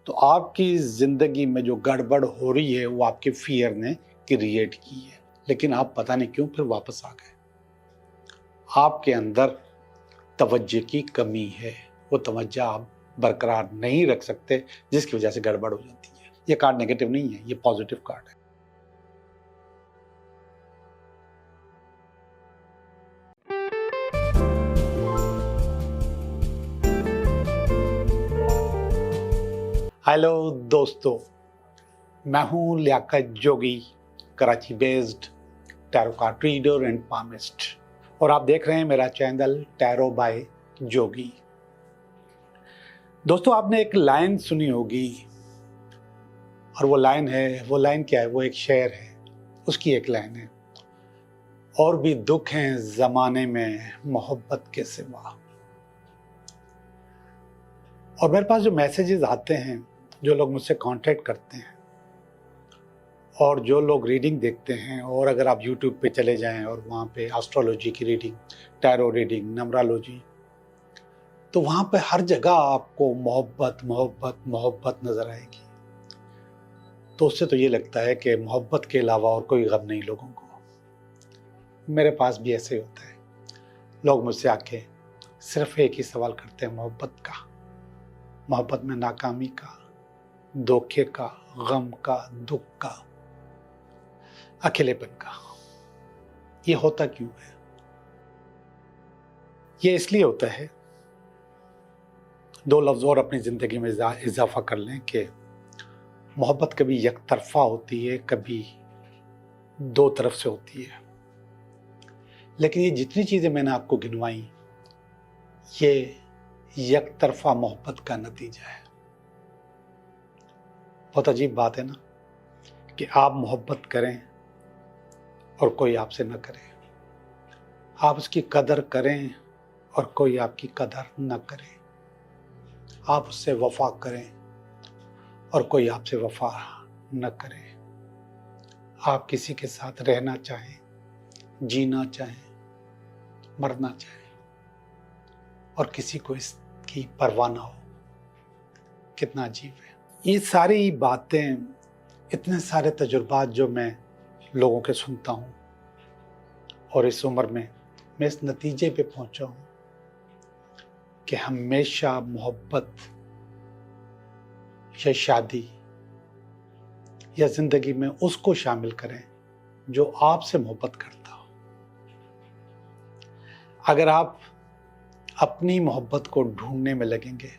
तो आपकी ज़िंदगी में जो गड़बड़ हो रही है वो आपके फ़ियर ने क्रिएट की है, लेकिन आप पता नहीं क्यों फिर वापस आ गए। आपके अंदर तवज्जो की कमी है, वो तवज्जो आप बरकरार नहीं रख सकते, जिसकी वजह से गड़बड़ हो जाती है। ये कार्ड नेगेटिव नहीं है, ये पॉजिटिव कार्ड है। हेलो दोस्तों, मैं हूं Liyaqat Jogi, Karachi based tarot card reader and palmist, और आप देख रहे हैं मेरा चैनल टैरो बाय जोगी। दोस्तों, आपने एक लाइन सुनी होगी, और वो लाइन क्या है? वो एक शेर है, उसकी एक लाइन है, और भी दुख हैं ज़माने में मोहब्बत के सिवा। और मेरे पास जो मैसेजेस आते हैं, जो लोग मुझसे कांटेक्ट करते हैं और जो लोग रीडिंग देखते हैं, और अगर आप यूट्यूब पे चले जाएं और वहाँ पे एस्ट्रोलॉजी की रीडिंग, टैरो रीडिंग, नंबरोलॉजी, तो वहाँ पे हर जगह आपको मोहब्बत मोहब्बत मोहब्बत नज़र आएगी। तो उससे तो ये लगता है कि मोहब्बत के अलावा और कोई गम नहीं लोगों को। मेरे पास भी ऐसे होता है, लोग मुझसे आके सिर्फ एक ही सवाल करते हैं मोहब्बत का, मोहब्बत में नाकामी का, धोखे का, गम का, दुख का, अकेलेपन का। ये होता क्यों है? ये इसलिए होता है, दो लफ्ज़ और अपनी ज़िंदगी में इजाफा कर लें कि मोहब्बत कभी एक तरफा होती है, कभी दो तरफ से होती है। लेकिन ये जितनी चीज़ें मैंने आपको गिनवाई, ये एक तरफा मोहब्बत का नतीजा है। बहुत अजीब बात है ना, कि आप मोहब्बत करें और कोई आपसे न करे, आप उसकी कदर करें और कोई आपकी कदर न करे, आप उससे वफा करें और कोई आपसे वफा न करे, आप किसी के साथ रहना चाहें, जीना चाहें, मरना चाहें, और किसी को इसकी परवाह ना हो। कितना अजीब है। ये सारी बातें, इतने सारे तजुर्बात जो मैं लोगों के सुनता हूँ, और इस उम्र में मैं इस नतीजे पे पहुंचा हूँ कि हमेशा मोहब्बत या शादी या जिंदगी में उसको शामिल करें जो आपसे मोहब्बत करता हो। अगर आप अपनी मोहब्बत को ढूंढने में लगेंगे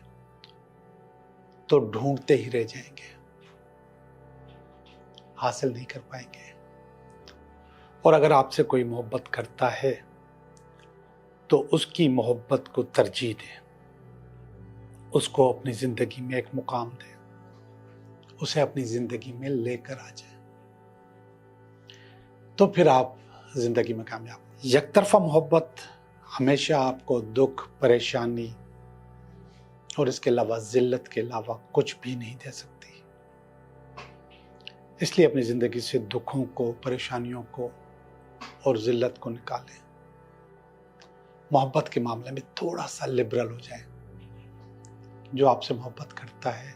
तो ढूंढते ही रह जाएंगे, हासिल नहीं कर पाएंगे। और अगर आपसे कोई मोहब्बत करता है तो उसकी मोहब्बत को तरजीह दें, उसको अपनी ज़िंदगी में एक मुकाम दें, उसे अपनी ज़िंदगी में लेकर आ जाए, तो फिर आप ज़िंदगी में कामयाब। एक तरफा मोहब्बत हमेशा आपको दुख, परेशानी और इसके अलावा ज़िल्लत के अलावा कुछ भी नहीं दे सकती। इसलिए अपनी ज़िंदगी से दुखों को, परेशानियों को और ज़िल्लत को निकालें। मोहब्बत के मामले में थोड़ा सा लिबरल हो जाएं। जो आपसे मोहब्बत करता है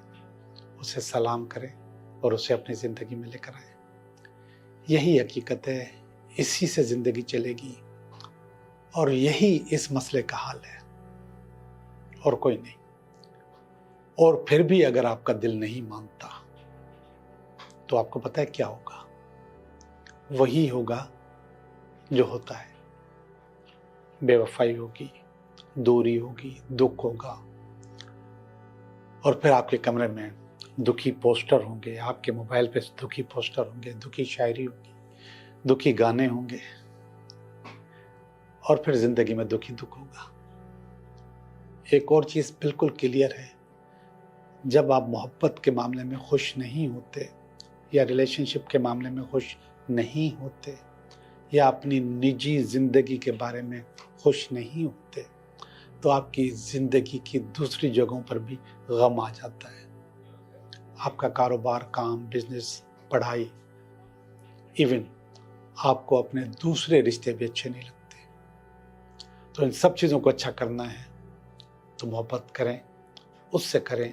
उसे सलाम करें और उसे अपनी ज़िंदगी में लेकर आएं। यही हकीकत है, इसी से ज़िंदगी चलेगी, और यही इस मसले का हाल है, और कोई नहीं। और फिर भी अगर आपका दिल नहीं मानता तो आपको पता है क्या होगा? वही होगा जो होता है। बेवफाई होगी, दूरी होगी, दुख होगा, और फिर आपके कमरे में दुखी पोस्टर होंगे, आपके मोबाइल पे दुखी पोस्टर होंगे, दुखी शायरी होगी, दुखी गाने होंगे, और फिर जिंदगी में दुखी दुख होगा। एक और चीज़ बिल्कुल क्लियर है, जब आप मोहब्बत के मामले में खुश नहीं होते, या रिलेशनशिप के मामले में खुश नहीं होते, या अपनी निजी ज़िंदगी के बारे में खुश नहीं होते, तो आपकी ज़िंदगी की दूसरी जगहों पर भी गम आ जाता है। आपका कारोबार, काम, बिजनेस, पढ़ाई, इवन आपको अपने दूसरे रिश्ते भी अच्छे नहीं लगते। तो इन सब चीज़ों को अच्छा करना है तो मोहब्बत करें, उससे करें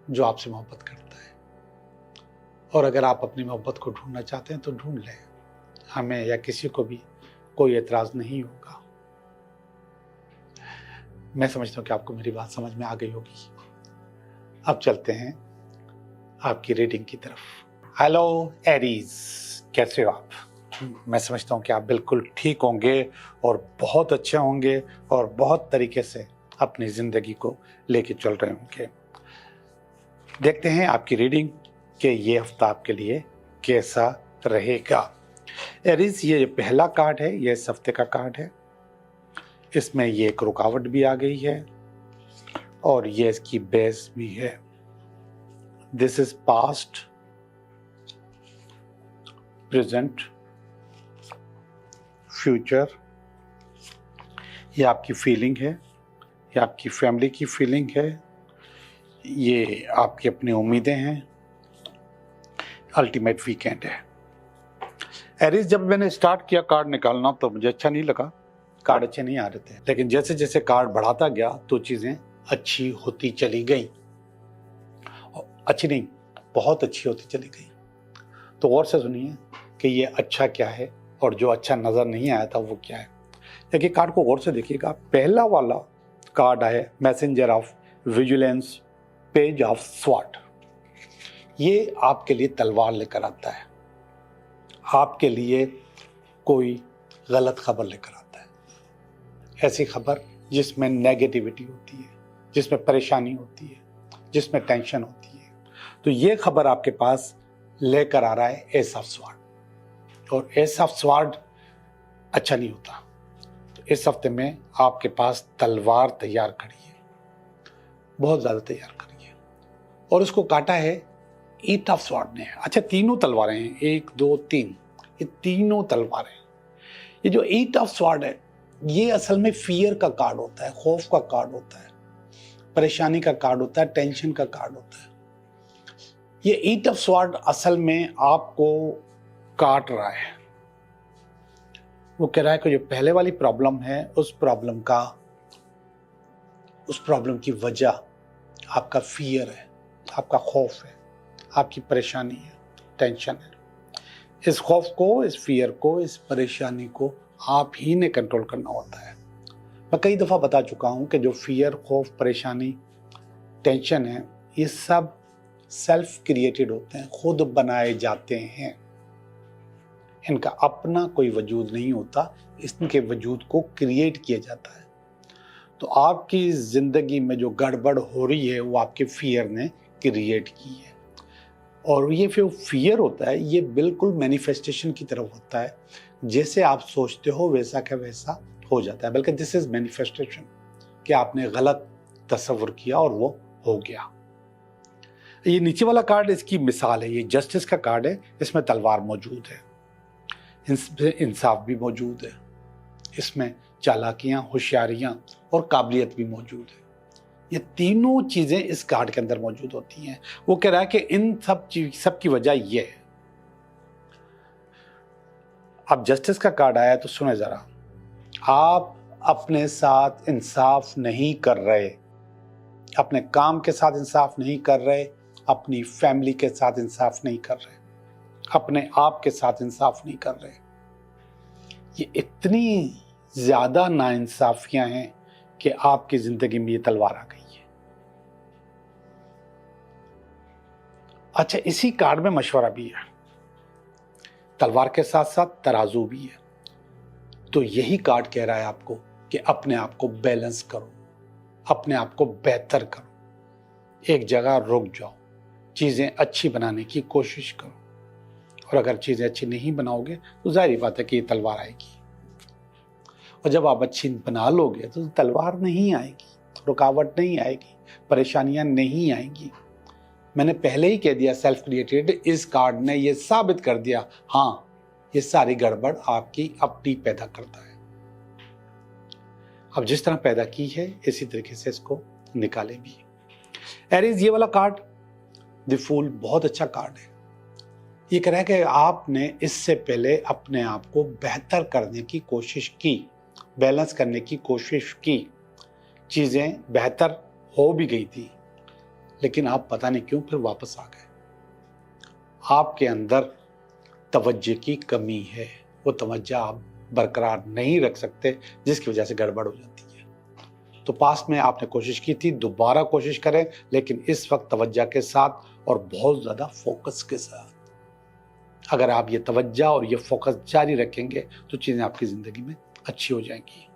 जो आपसे मोहब्बत करता है। और अगर आप अपनी मोहब्बत को ढूंढना चाहते हैं तो ढूंढ लें, हमें या किसी को भी कोई एतराज़ नहीं होगा। मैं समझता हूँ कि आपको मेरी बात समझ में आ गई होगी। अब चलते हैं आपकी रीडिंग की तरफ। हेलो एरीज, कैसे हो आप? मैं समझता हूँ कि आप बिल्कुल ठीक होंगे और बहुत अच्छे होंगे और बहुत तरीके से अपनी ज़िंदगी को लेके चल रहे होंगे। देखते हैं आपकी रीडिंग कि ये हफ्ता आपके लिए कैसा रहेगा। एरीज, ये पहला कार्ड है, ये इस हफ्ते का कार्ड है। इसमें ये एक रुकावट भी आ गई है और ये इसकी बेस भी है। This is past, present, future. ये आपकी फीलिंग है, ये आपकी फैमिली की फीलिंग है, ये आपकी अपनी उम्मीदें हैं, अल्टीमेट वीकेंड है। एरीज, जब मैंने स्टार्ट किया कार्ड निकालना तो मुझे अच्छा नहीं लगा, कार्ड अच्छे नहीं आ रहे थे, लेकिन जैसे जैसे कार्ड बढ़ाता गया तो चीज़ें अच्छी होती चली गई। अच्छी नहीं, बहुत अच्छी होती चली गई। तो गौर से सुनिए कि ये अच्छा क्या है और जो अच्छा नज़र नहीं आया था वो क्या है। देखिए, कार्ड को गौर से देखिएगा। पहला वाला कार्ड है messenger of vigilance, page of sword. ये आपके लिए तलवार लेकर आता है, आपके लिए कोई गलत खबर लेकर आता है। ऐसी खबर जिसमें नेगेटिविटी होती है, जिसमें परेशानी होती है, जिसमें टेंशन होती है। तो ये खबर आपके पास लेकर आ रहा है एस ऑफ स्वॉर्ड, और एस ऑफ स्वॉर्ड अच्छा नहीं होता। तो इस हफ्ते में आपके पास तलवार तैयार खड़ी है, बहुत ज़्यादा तैयार खड़ी है, और उसको काटा है एट ऑफ स्वॉर्ड ने। अच्छा, तीनों तलवारें हैं, 1 2 3, ये तीनों तलवारें। ये जो एट ऑफ स्वॉर्ड है, ये असल में फियर का कार्ड होता है, खौफ का कार्ड होता है, परेशानी का कार्ड होता है, टेंशन का कार्ड होता है। ये एट ऑफ स्वॉर्ड असल में आपको काट रहा है। वो कह रहा है कि जो पहले वाली प्रॉब्लम है, उस प्रॉब्लम की वजह आपका फियर है, आपका खौफ है, आपकी परेशानी है, टेंशन है। इस खौफ को, इस फियर को, इस परेशानी को आप ही ने कंट्रोल करना होता है। मैं कई दफ़ा बता चुका हूँ कि जो फियर, खौफ, परेशानी, टेंशन है, ये सब सेल्फ क्रिएटेड होते हैं, खुद बनाए जाते हैं। इनका अपना कोई वजूद नहीं होता, इनके वजूद को क्रिएट किया जाता है। तो आपकी ज़िंदगी में जो गड़बड़ हो रही है वो आपके फियर ने क्रिएट की है। और ये जो फियर होता है, ये बिल्कुल मैनिफेस्टेशन की तरफ होता है। जैसे आप सोचते हो वैसा का वैसा हो जाता है, बल्कि दिस इज मैनिफेस्टेशन, कि आपने गलत तस्वुर किया और वो हो गया। ये नीचे वाला कार्ड इसकी मिसाल है। ये जस्टिस का कार्ड है, इसमें तलवार मौजूद है, इसमें इंसाफ भी मौजूद है, इसमें चालाकियां, होशियारियां और काबिलियत भी मौजूद है। ये तीनों चीजें इस कार्ड के अंदर मौजूद होती हैं। वो कह रहा है कि इन सब की वजह ये है। अब जस्टिस का कार्ड आया तो सुने जरा, आप अपने साथ इंसाफ नहीं कर रहे, अपने काम के साथ इंसाफ नहीं कर रहे, अपनी फैमिली के साथ इंसाफ नहीं कर रहे, अपने आप के साथ इंसाफ नहीं कर रहे। ये इतनी ज्यादा नाइंसाफियां हैं कि आपकी जिंदगी में ये तलवार आ गई है। अच्छा, इसी कार्ड में मशवरा भी है, तलवार के साथ साथ तराजू भी है। तो यही कार्ड कह रहा है आपको कि अपने आप को बैलेंस करो, अपने आप को बेहतर करो, एक जगह रुक जाओ, चीजें अच्छी बनाने की कोशिश करो। और अगर चीजें अच्छी नहीं बनाओगे तो जाहिर बात है कि ये तलवार आएगी। और जब आप अच्छी बना लोगे तो तलवार नहीं आएगी, रुकावट नहीं आएगी, परेशानियां नहीं आएंगी। मैंने पहले ही कह दिया, सेल्फ क्रिएटेड। इस कार्ड ने ये साबित कर दिया, हाँ, ये सारी गड़बड़ आपकी अपनी पैदा करता है। अब जिस तरह पैदा की है इसी तरीके से इसको निकाले भी। एरीज, ये वाला कार्ड द फूल बहुत अच्छा कार्ड है। ये कह रहा है कि आपने इससे पहले अपने आप को बेहतर करने की कोशिश की, बैलेंस करने की कोशिश की, चीजें बेहतर हो भी गई थी, लेकिन आप पता नहीं क्यों फिर वापस आ गए। आपके अंदर तवज्जो की कमी है, वो तवज्जो आप बरकरार नहीं रख सकते, जिसकी वजह से गड़बड़ हो जाती है। तो पास्ट में आपने कोशिश की थी, दोबारा कोशिश करें, लेकिन इस वक्त तवज्जो के साथ और बहुत ज़्यादा फोकस के साथ। अगर आप ये तवज्जो और ये फोकस जारी रखेंगे तो चीज़ें आपकी ज़िंदगी में अच्छी हो जाएंगी।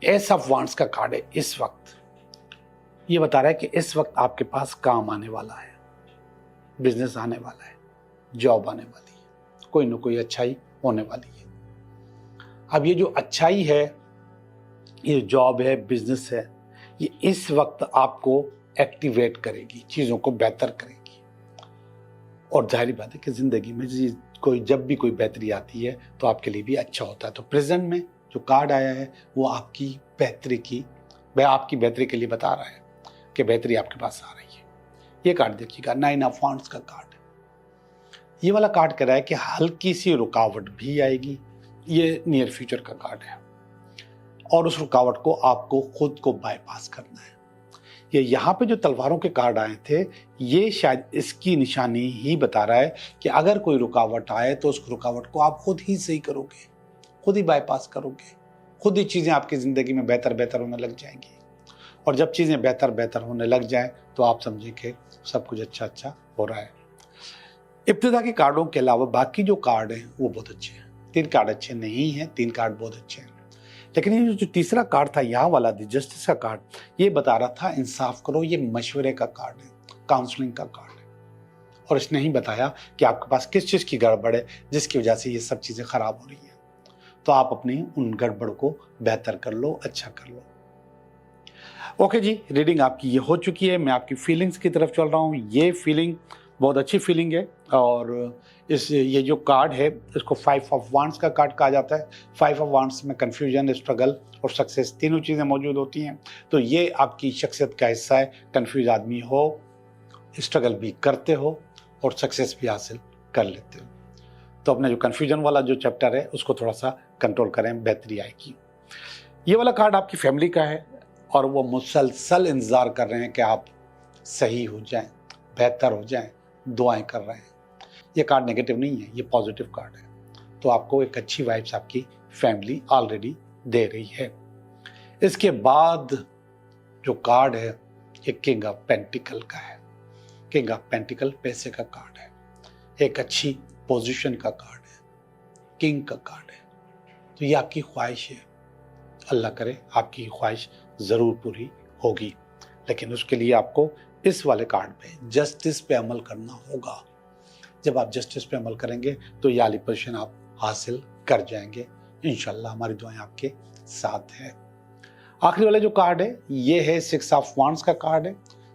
एस ऑफ वांड्स का कार्ड है इस वक्त, ये बता रहा है कि इस वक्त आपके पास काम आने वाला है, बिजनेस आने वाला है, जॉब आने वाली है, कोई ना कोई अच्छाई होने वाली है। अब ये जो अच्छाई है, ये जॉब है, बिजनेस है, ये इस वक्त आपको एक्टिवेट करेगी, चीज़ों को बेहतर करेगी। और जाहिर बात है कि ज़िंदगी में जब भी कोई बेहतरी आती है तो आपके लिए भी अच्छा होता है। तो प्रेजेंट में जो कार्ड आया है वो आपकी बेहतरी के लिए बता रहा है कि बेहतरी आपके पास आ रही है। ये कार्ड देखिएगा, 9 ऑफ वांड्स का कार्ड। ये वाला कार्ड कह रहा है कि हल्की सी रुकावट भी आएगी, ये नियर फ्यूचर का कार्ड है, और उस रुकावट को आपको खुद को बाईपास करना है। ये यहाँ पे जो तलवारों के कार्ड आए थे, ये शायद इसकी निशानी ही बता रहा है कि अगर कोई रुकावट आए तो उस रुकावट को आप खुद ही सही करोगे, खुद ही बाईपास करोगे, खुद ही चीज़ें आपकी ज़िंदगी में बेहतर होने लग जाएंगी। और जब चीज़ें बेहतर होने लग जाएं तो आप समझें कि सब कुछ अच्छा हो रहा है। इब्तिदा के कार्डों के अलावा बाकी जो कार्ड हैं वो बहुत अच्छे हैं। 3 कार्ड अच्छे नहीं हैं, 3 कार्ड बहुत अच्छे हैं। लेकिन ये जो तीसरा कार्ड था, यहाँ वाला जस्टिस का कार्ड, ये बता रहा था इंसाफ करो, ये मशवरे का कार्ड है, काउंसलिंग का कार्ड है। और इसने ही बताया कि आपके पास किस चीज़ की गड़बड़ है जिसकी वजह से ये सब चीज़ें खराब हो रही हैं। तो आप अपनी उन गड़बड़ को बेहतर कर लो, अच्छा कर लो। ओके जी, रीडिंग आपकी ये हो चुकी है। मैं आपकी फीलिंग्स की तरफ चल रहा हूँ। ये फीलिंग बहुत अच्छी फीलिंग है, और ये जो कार्ड है इसको 5 ऑफ वांड्स का कार्ड कहा जाता है। 5 ऑफ वांड्स में कन्फ्यूजन, स्ट्रगल और सक्सेस तीनों चीज़ें मौजूद होती हैं। तो ये आपकी शख्सियत का हिस्सा है। कन्फ्यूज आदमी हो, स्ट्रगल भी करते हो और सक्सेस भी हासिल कर लेते हो। तो अपने जो कन्फ्यूजन वाला जो चैप्टर है उसको थोड़ा सा कंट्रोल करें, बेहतरी आएगी। ये वाला कार्ड आपकी फैमिली का है, और वो मुसलसल इंतज़ार कर रहे हैं कि आप सही हो जाएं, बेहतर हो जाएं, दुआएं कर रहे हैं। ये कार्ड नेगेटिव नहीं है, ये पॉजिटिव कार्ड है। तो आपको एक अच्छी वाइब्स आपकी फैमिली ऑलरेडी दे रही है। इसके बाद जो कार्ड है ये किंग ऑफ पेंटिकल का है। किंग ऑफ पेंटिकल पैसे का कार्ड है, एक अच्छी पोजीशन का कार्ड है, किंग का कार्ड है। तो ये आपकी ख्वाहिश है, अल्लाह करे आपकी ख्वाहिश ज़रूर पूरी होगी। लेकिन उसके लिए आपको इस वाले कार्ड पे जस्टिस पे अमल करना होगा। जब आप जस्टिस पे अमल करेंगे तो ये वाली पोजीशन आप हासिल कर जाएंगे इंशाल्लाह। हमारी दुआएं आपके साथ है। आखिरी वाला जो कार्ड है ये है 6 ऑफ वांड्स का कार्ड है।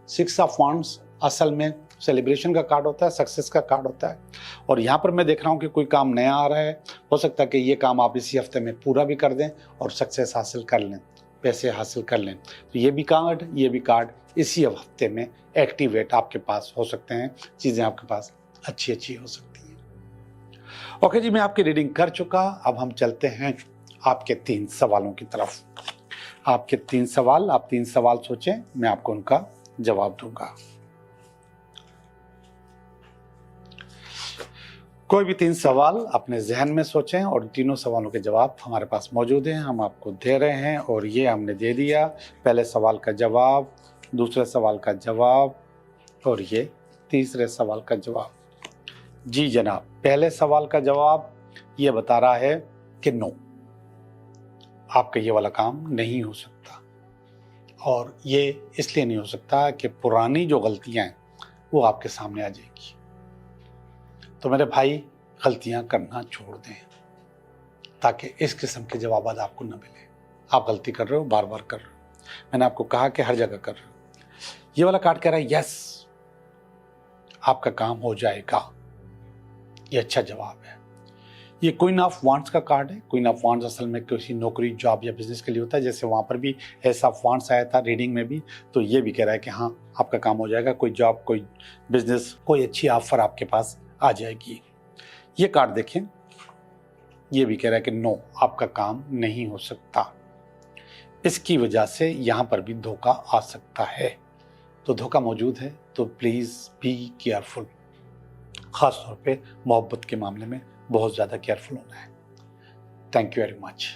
6 ऑफ वांड्स असल में सेलिब्रेशन का कार्ड होता है, सक्सेस का कार्ड होता है। और यहाँ पर मैं देख रहा हूँ कि कोई काम नया आ रहा है, हो सकता है कि ये काम आप इसी हफ्ते में पूरा भी कर दें और सक्सेस हासिल कर लें, पैसे हासिल कर लें। तो ये भी कार्ड इसी हफ्ते में एक्टिवेट आपके पास हो सकते हैं, चीज़ें आपके पास अच्छी हो सकती हैं। ओके जी, मैं आपकी रीडिंग कर चुका। अब हम चलते हैं आपके 3 सवालों की तरफ। आपके 3 सवाल, आप 3 सवाल सोचें, मैं आपको उनका जवाब दूंगा। कोई भी 3 सवाल अपने जहन में सोचें और तीनों सवालों के जवाब हमारे पास मौजूद हैं, हम आपको दे रहे हैं। और ये हमने दे दिया, पहले सवाल का जवाब, दूसरे सवाल का जवाब और ये तीसरे सवाल का जवाब। जी जनाब, पहले सवाल का जवाब ये बता रहा है कि नो, आपका ये वाला काम नहीं हो सकता। और ये इसलिए नहीं हो सकता कि पुरानी जो गलतियां हैं वो आपके सामने आ जाएगी। तो मेरे भाई, गलतियां करना छोड़ दें ताकि इस किस्म के जवाब आपको न मिले। आप गलती कर रहे हो, बार बार कर रहे हो, मैंने आपको कहा कि हर जगह कर रहे हो। ये वाला कार्ड कह रहा है यस, आपका काम हो जाएगा। ये अच्छा जवाब है। ये क्वीन ऑफ वांड्स का कार्ड है। क्वीन ऑफ वांड्स असल में किसी नौकरी, जॉब या बिजनेस के लिए होता है। जैसे वहाँ पर भी एस ऑफ वांड्स आया था रीडिंग में भी, तो ये भी कह रहा है कि हाँ, आपका काम हो जाएगा। कोई जॉब, कोई बिजनेस, कोई अच्छी ऑफर आपके पास आ जाएगी। ये कार्ड देखें, ये भी कह रहा है कि नो, आपका काम नहीं हो सकता। इसकी वजह से यहाँ पर भी धोखा आ सकता है। तो धोखा मौजूद है। तो प्लीज़ बी केयरफुल। ख़ास तौर पे मोहब्बत के मामले में बहुत ज़्यादा केयरफुल होना है। Thank you very much.